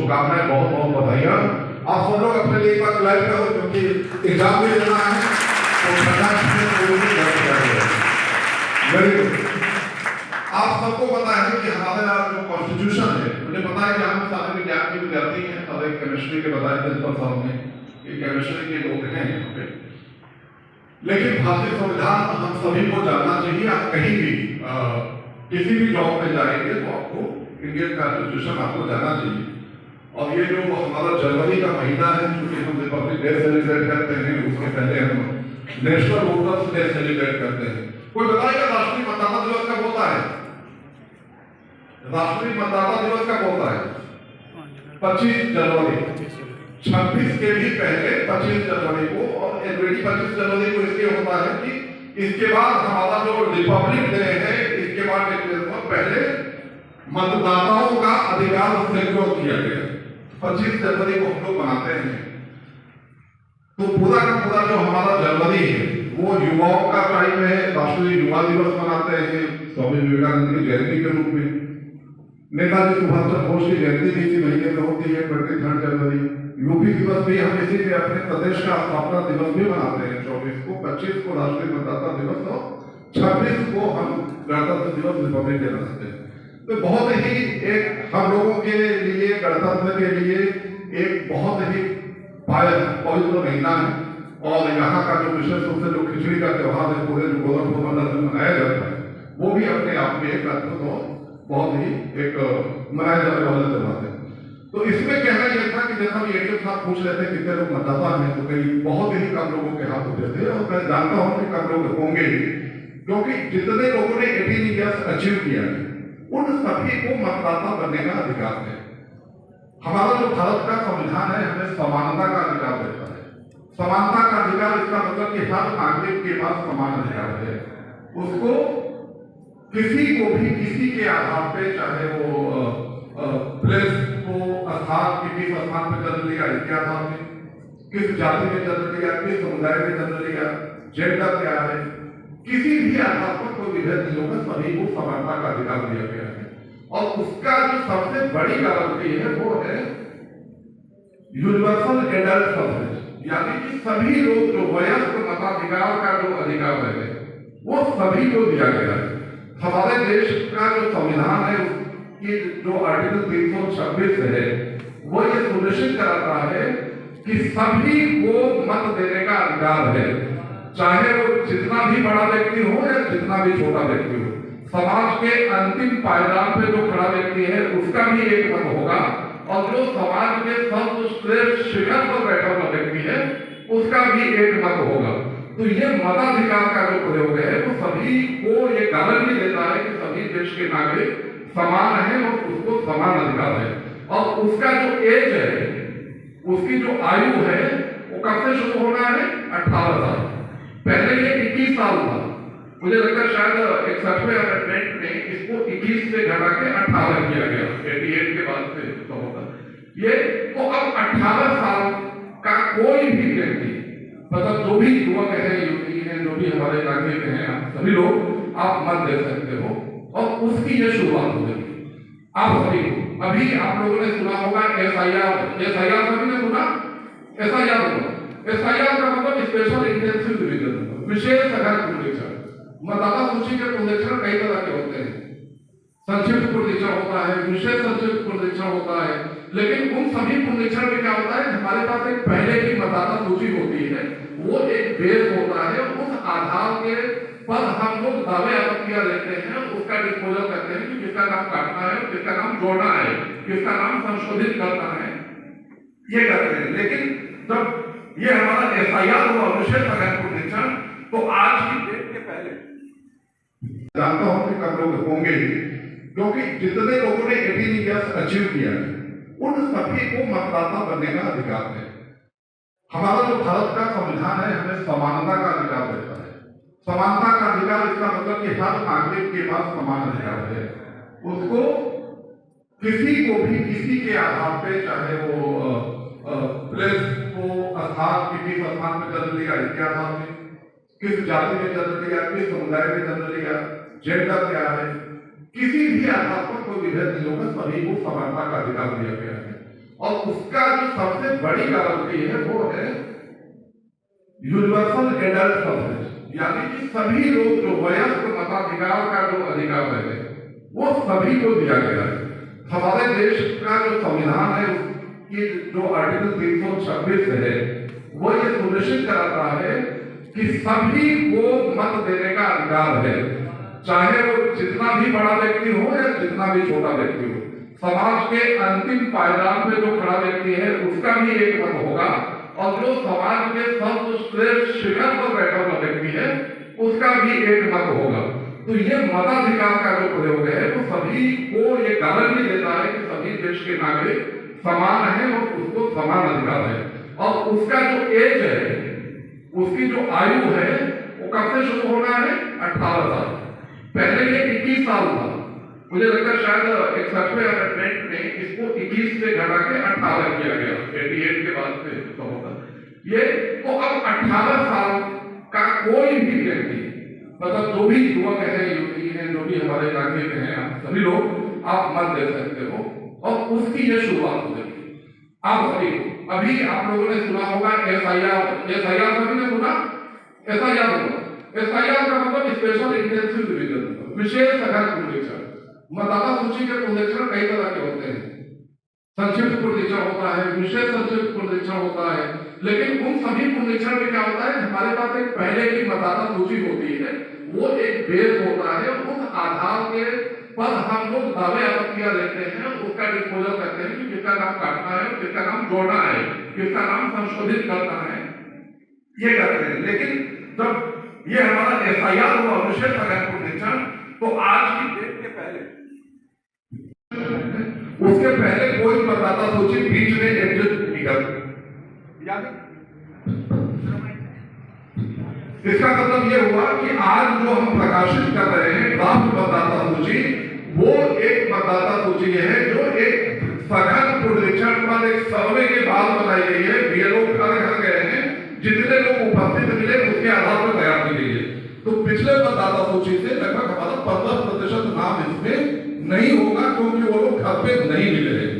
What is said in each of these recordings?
शुभकामनाएं, बहुत बहुत बधाइयाँ। आप सब लोग अपने लिए एक बार क्लैप करो, क्योंकि एग्जाम भी देना है तो वेरी गुड। आप सबको पता है कि हमारा जो कॉन्स्टिट्यूशन है, मुझे पता है कि हम सारे विज्ञान के विद्यार्थी हैं और एक केमिस्ट्री के बताए प्रिंसिपल साहब ने कि केमिस्ट्री के लोग हैं यहाँ पे, लेकिन भारतीय संविधान हम सभी को जानना चाहिए। आप कहीं भी किसी भी जॉब पे जाएंगे तो आपको इंडियन कॉन्स्टिट्यूशन आपको जानना चाहिए। और ये जो हमारा जनवरी का महीना है, क्योंकि हम रिपब्लिक डे सेलिब्रेट करते हैं, उसके पहले हम नेशनल वोटर्स डे सेलिब्रेट करते हैं। कोई बताएगा राष्ट्रीय मतदाता दिवस कब होता है? राष्ट्रीय मतदाता दिवस कब होता है? 25 जनवरी। 26 के भी पहले 25 जनवरी को, और ऑलरेडी 25 जनवरी को इसलिए होता है कि इसके बाद हमारा जो रिपब्लिक डे है, इसके बाद पहले मतदाताओं का अधिकार सिक्योर किया गया। 25 जनवरी को हम लोग मनाते हैं। तो पूरा का पूरा जो हमारा जनवरी है वो युवाओं का टाइम है। राष्ट्रीय युवा दिवस मनाते हैं स्वामी विवेकानंद की जयंती के रूप में। नेताजी सुभाष चंद्र बोस की जयंती भी इसी महीने में होती है, 23 जनवरी। यूपी दिवस भी हम इसी में अपने प्रदेश का स्थापना दिवस भी मनाते हैं 24 को। 25 को राष्ट्रीय मतदाता दिवस और 26 को हम गणतंत्र दिवस रिपब्लिक डे मनाते हैं। तो बहुत ही एक हम लोगों के लिए, गणतंत्र के लिए एक बहुत ही पवित्र महीना है। और यहाँ का जो विशेष रूप से जो खिचड़ी का त्योहार है, पूरे जो गोरखपुर मंडल में मनाया जाता है, वो भी अपने आप में एक अद्भुत और बहुत ही एक मनाया जाने वाला त्योहार है। तो इसमें कहना यह था कि जैसा भी एडीएम साहब पूछ रहे थे कितने लोग मतदाता हैं, तो कई बहुत ही कम लोगों के हाथ उठे थे। और मैं जानता हूँ कि कम लोग होंगे, क्योंकि जितने लोगों ने 18 ईयर्स अचीव किया है उन सभी को मतदाता बनने का अधिकार है। हमारा जो भारत का संविधान है हमें समानता का अधिकार देता है। समानता का अधिकार इसका मतलब कि हर नागरिक के पास समान अधिकार है। उसको किसी को भी किसी के आधार पे, चाहे वो प्लेस को स्थान किसी स्थान पे जन्म लिया, इसके आधार पे किस जाति में जन्म लिया, किस समुदाय में जन्म लिया, जेंडर क्या है, किसी भी आधार पर कोई विभेद नहीं होगा, सभी को समानता का अधिकार दिया गया है। और उसका जो सबसे बड़ी गारंटी है वो है यूनिवर्सल एडल्ट सफरेज, यानी कि सभी लोग जो वयस्क मताधिकार का जो अधिकार है वो सभी को दिया गया है। हमारे देश का जो संविधान है उसकी जो आर्टिकल 326 है वो ये सुनिश्चित कराता है कि सभी को मत देने का अधिकार है, चाहे वो जितना भी बड़ा व्यक्ति हो या जितना भी छोटा व्यक्ति हो। समाज के अंतिम पायदान पे जो खड़ा व्यक्ति है उसका भी एक मत होगा, और जो समाज के सर्वश्रेष्ठ शिखर पर बैठा हुआ व्यक्ति है उसका भी एक मत होगा। तो ये मताधिकार का जो प्रयोग है वो सभी को ये गारंटी देता है कि सभी देश के नागरिक समान है और उसको समान अधिकार है। और उसका जो एज है, उसकी जो आयु है वो कब से शुरू होना है? 18 साल। पहले ये 21 साल था। मुझे लगता है शायद 61वें अमेंडमेंट में इसको 21 से घटा के 18 किया गया, 88 के बाद से तो होता ये। तो अब 18 साल का कोई भी व्यक्ति, मतलब जो भी युवक है, युवती है, जो भी हमारे नागरिक हैं, सभी लोग आप मत दे सकते हो और उसकी ये शुरुआत हो जाएगी। आप सभी को अभी आप लोगों ने सुना होगा SIR सभी ने सुना? SIR होगा। SIR का मतलब स्पेशल इंटेंसिव रिवीजन, विशेष सघन पुनरीक्षण। मतदाता सूची के पुनरीक्षण कई तरह के होते हैं। संक्षिप्त पुनरीक्षण होता है, विशेष संक्षिप्त पुनरीक्षण होता है, लेकिन उन सभी पुनरीक्षण में क्या होता है, हमारे पास एक पहले की मतदाता सूची होती है, वो एक बेस होता है। उस आधार के पर हम लोग दावे आपत्तियां लेते हैं, उसका डिस्पोजल करते हैं कि किसका नाम काटना है, किसका नाम जोड़ना है, किसका नाम संशोधित करना है, ये करते हैं। लेकिन जब ये हमारा SIR हुआ, विशेष सघन पुनरीक्षण, तो आज की डेट के पहले जानता हूं कि कम लोग होंगे, क्योंकि जितने लोगों ने 18 ईयर्स अचीव किया है उन सभी को मतदाता बनने का अधिकार है। हमारा जो भारत का संविधान है हमें समानता का अधिकार देता है। समानता का अधिकार इसका मतलब कि हर नागरिक के पास समान अधिकार है। उसको किसी को भी किसी के आधार पे, चाहे वो प्लेस को स्थान किसी स्थान में जन्म लिया, इसके आधार पे किस जाति में जन्म लिया, किस समुदाय में जन्म लिया, जेंडर क्या है, किसी भी आधार पर कोई विभेद नहीं होगा, सभी को समानता का अधिकार दिया गया है। और उसका जो सबसे बड़ी गारंटी है वो है यूनिवर्सल एडल्ट सफरेज, यानी कि सभी लोग जो वयस्क मताधिकार का जो अधिकार है वो सभी को दिया गया है। हमारे देश का जो संविधान है उसकी जो आर्टिकल 326 है वो ये सुनिश्चित कराता है कि सभी को मत देने का अधिकार है, चाहे वो जितना भी बड़ा व्यक्ति हो या जितना भी छोटा व्यक्ति हो। समाज के अंतिम पायदान पे जो खड़ा व्यक्ति है उसका भी एक मत होगा, और जो समाज के सर्वश्रेष्ठ शिखर पर बैठा हुआ व्यक्ति है उसका भी एक मत होगा। तो ये मताधिकार का जो प्रयोग है वो सभी को ये गारंटी देता है कि सभी देश के नागरिक समान है और उसको समान अधिकार है। और उसका जो एज है, उसकी जो आयु है वो कब से शुरू होना है? 18 साल। पहले ये 21 साल था, मुझे लगता है शायद 61वें अमेंडमेंट में इसको 21 से घटा के 18 किया गया, 88 के बाद से तो होगा ये। तो अब 18 साल का कोई भी व्यक्ति, मतलब जो भी युवक है, युवती है, जो भी हमारे नागरिक हैं, आप सभी लोग आप मत दे सकते हो और उसकी ये शुरुआत हो जाएगी। आप सभी अभी आप लोगों ने सुना होगा एसआईआर सभी ने सुना? एसआईआर का मतलब स्पेशल इंटेंसिव रिवीजन, विशेष सघन पुनरीक्षण। मतदाता सूची के पुनरीक्षण कई तरह के होते हैं, संक्षिप्त पुनरीक्षण होता है, विशेष संक्षिप्त पुनरीक्षण होता है, लेकिन उन सभी पुनरीक्षण में क्या होता है, हमारे पास एक पहले की मतदाता सूची होती है, वो एक बेस होता है, उस आधार के पर हम लोग दावे आपत्तियां लेते हैं, उसका डिस्पोजल करते हैं कि किसका नाम काटना है, किसका नाम जोड़ना है, किसका नाम संशोधित करना है, ये करते हैं। लेकिन जब ये हमारा एफआईआर हुआ, विशेष सघन पुनरीक्षण, तो आज की डेट के पहले, उसके पहले कोई मतदाता सूची बीच में एग्जिस्ट नहीं करती। इसका मतलब यह हुआ कि आज जो हम प्रकाशित कर रहे हैं ड्राफ्ट मतदाता सूची, वो एक मतदाता सूची है जो एक सघन पुनरीक्षण पर एक सर्वे के बाद बनाई गई है। बीएलओ घर घर गए हैं, जितने लोग उपस्थित मिले उसके आधार पर तैयार की गई है। तो पिछले मतदाता सूची से लगभग हमारा 15% नाम इसमें नहीं होगा, क्योंकि वो लोग घर पे नहीं मिले हैं।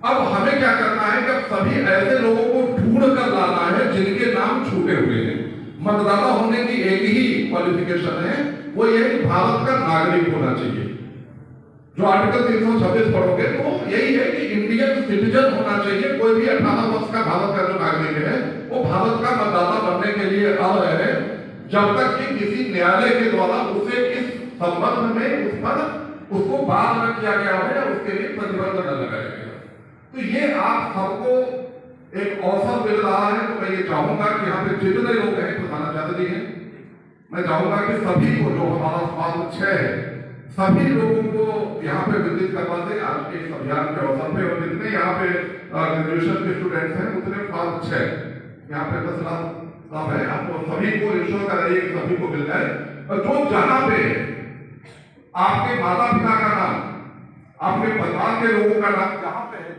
अब हमें क्या करना है कि अब सभी ऐसे लोगों को ढूंढ कर लाना है जिनके नाम छूटे हुए हैं। मतदाता होने की एक ही क्वालिफिकेशन है, वो ये भारत का नागरिक होना चाहिए। जो आर्टिकल 326 पढ़ोगे तो यही है कि इंडियन सिटीजन होना चाहिए। कोई भी 18 वर्ष का भारत का जो नागरिक है वो भारत का मतदाता बनने के लिए अर्ह है, जब तक कि किसी न्यायालय के द्वारा उसे इस संबंध में उस पर उसको बात न किया गया हो या उसके लिए प्रतिबंध न लगाया गया। तो ये आप सबको एक अवसर मिल रहा है। तो मैं ये चाहूंगा कि यहाँ पे जितने लोग हैं, प्रधानाचार्य जी हैं, मैं चाहूंगा कि सभी को, जो हमारा समाज 6 है, सभी लोगों को यहाँ पे विजिट करवा दें आज के इस अभियान के अवसर पे। और जितने यहाँ पे ग्रेजुएशन के स्टूडेंट्स हैं उतने फास्ट 6 यहाँ पे 10 लाख है, आपको सभी को इंश्योर कराइए कि सभी को मिल जाए। और जो जहां पे आपके माता पिता का नाम, आपके परिवार के लोगों का नाम जहां पे है,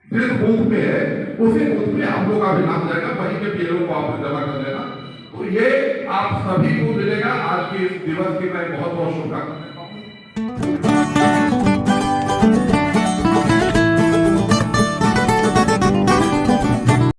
जिस बूथ में है, उसी बूथ में आप लोग का भी नाम जाएगा, वहीं के पीएलओ को आप जमा कर देना। तो ये आप सभी को मिलेगा। आज के इस दिवस की मैं बहुत बहुत शुभकामनाएं